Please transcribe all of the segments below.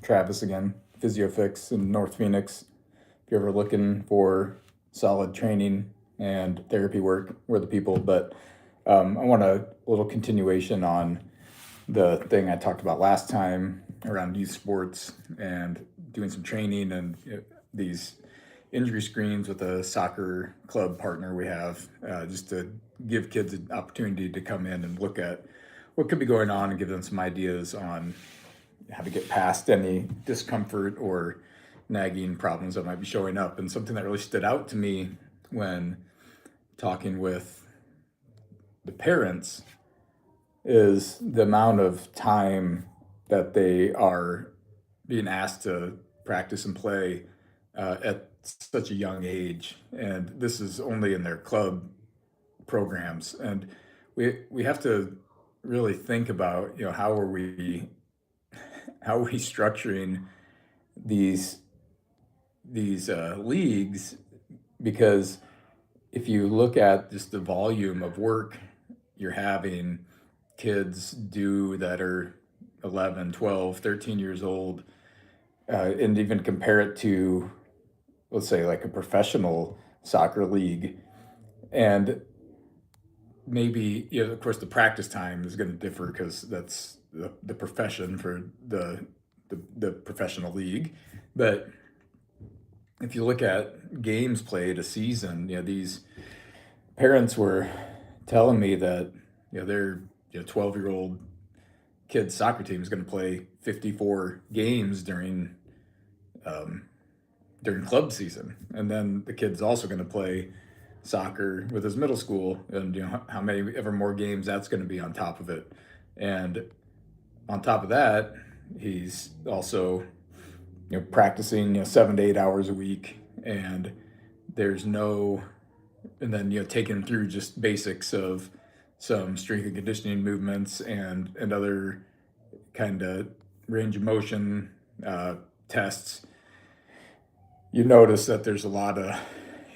Travis again, PhysioFix in North Phoenix. If you're ever looking for solid training and therapy work, we're the people. But I want a little continuation on the thing I talked about last time around youth sports and doing some training and these injury screens with a soccer club partner we have, just to give kids an opportunity to come in and look at what could be going on and give them some ideas on how to get past any discomfort or nagging problems that might be showing up. And something that really stood out to me when talking with the parents is the amount of time that they are being asked to practice and play at such a young age. And this is only in their club programs. And we have to really think about, how are we structuring these leagues, because if you look at just the volume of work you're having kids do that are 11, 12, 13 years old, and even compare it to, let's say, like a professional soccer league, and maybe, of course, the practice time is going to differ because that's the profession for the professional league. But if you look at games played a season, these parents were telling me that their 12-year-old kid's soccer team is going to play 54 games during club season, and then the kid's also going to play soccer with his middle school, and how many ever more games that's going to be on top of it. And on top of that, he's also practicing 7 to 8 hours a week, and there's no, and then taking him through just basics of some strength and conditioning movements and other kind of range of motion tests. You notice that there's a lot of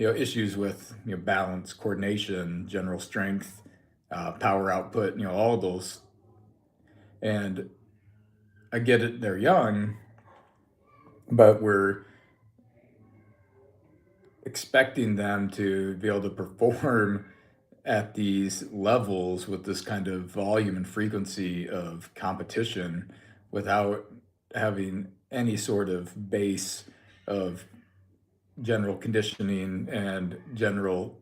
issues with balance, coordination, general strength, power output, all of those. And I get it, they're young, but we're expecting them to be able to perform at these levels with this kind of volume and frequency of competition without having any sort of base of general conditioning and general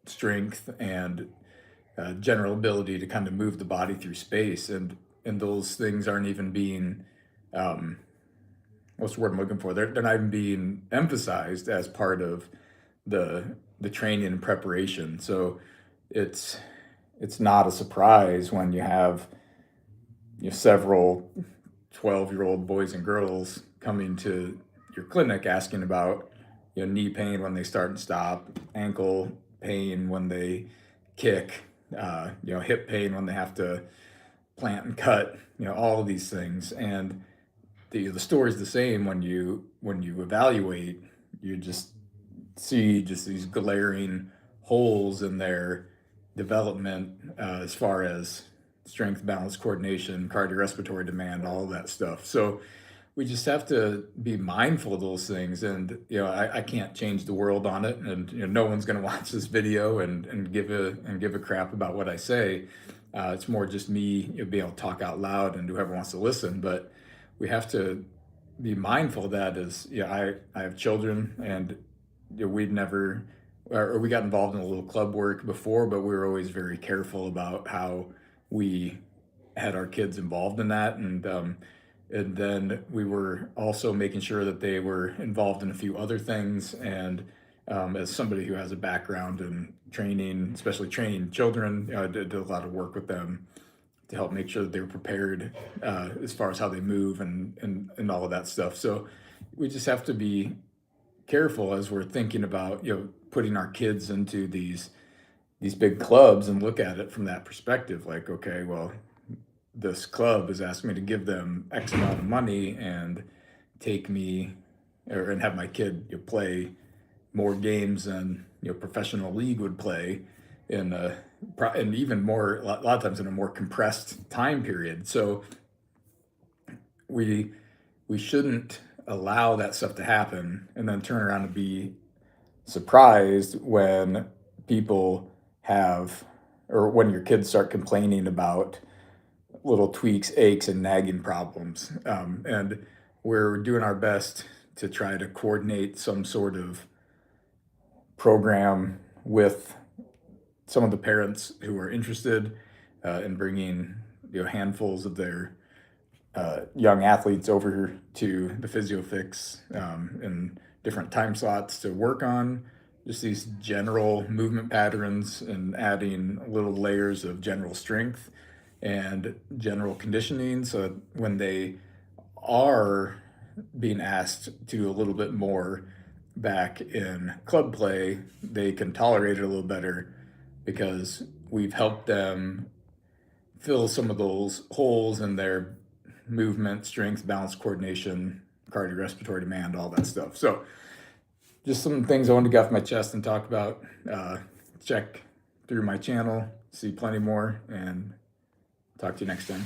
strength and general ability to kind of move the body through space. And those things aren't even being, what's the word I'm looking for? They're not even being emphasized as part of the training and preparation. So it's not a surprise when you have several 12-year-old boys and girls coming to your clinic asking about knee pain when they start and stop, ankle pain when they kick, hip pain when they have to plant and cut, all of these things. And the story's the same when you evaluate. You just see just these glaring holes in their development, as far as strength, balance, coordination, cardiorespiratory demand, all of that stuff. So we just have to be mindful of those things. And I can't change the world on it, and no one's going to watch this video and give a crap about what I say. It's more just me being able to talk out loud and whoever wants to listen. But we have to be mindful of that. As I have children, and we'd never, or we got involved in a little club work before, but we were always very careful about how we had our kids involved in that. And then we were also making sure that they were involved in a few other things. And as somebody who has a background in training, especially training children, I did a lot of work with them to help make sure that they were prepared, as far as how they move and all of that stuff. So we just have to be careful as we're thinking about putting our kids into these big clubs and look at it from that perspective. Like, okay, well, this club is asking me to give them X amount of money and take me and have my kid play more games than professional league would play and even more, a lot of times in a more compressed time period. So we we shouldn't allow that stuff to happen and then turn around and be surprised when people have, or when your kids start complaining about little tweaks, aches, and nagging problems. And we're doing our best to try to coordinate some sort of program with some of the parents who are interested in bringing handfuls of their young athletes over to the PhysioFix in different time slots to work on just these general movement patterns and adding little layers of general strength and general conditioning, so when they are being asked to do a little bit more back in club play, they can tolerate it a little better because we've helped them fill some of those holes in their movement, strength, balance, coordination, cardiorespiratory demand, all that stuff. So just some things I wanted to get off my chest and talk about. Check through my channel, see plenty more, and talk to you next time.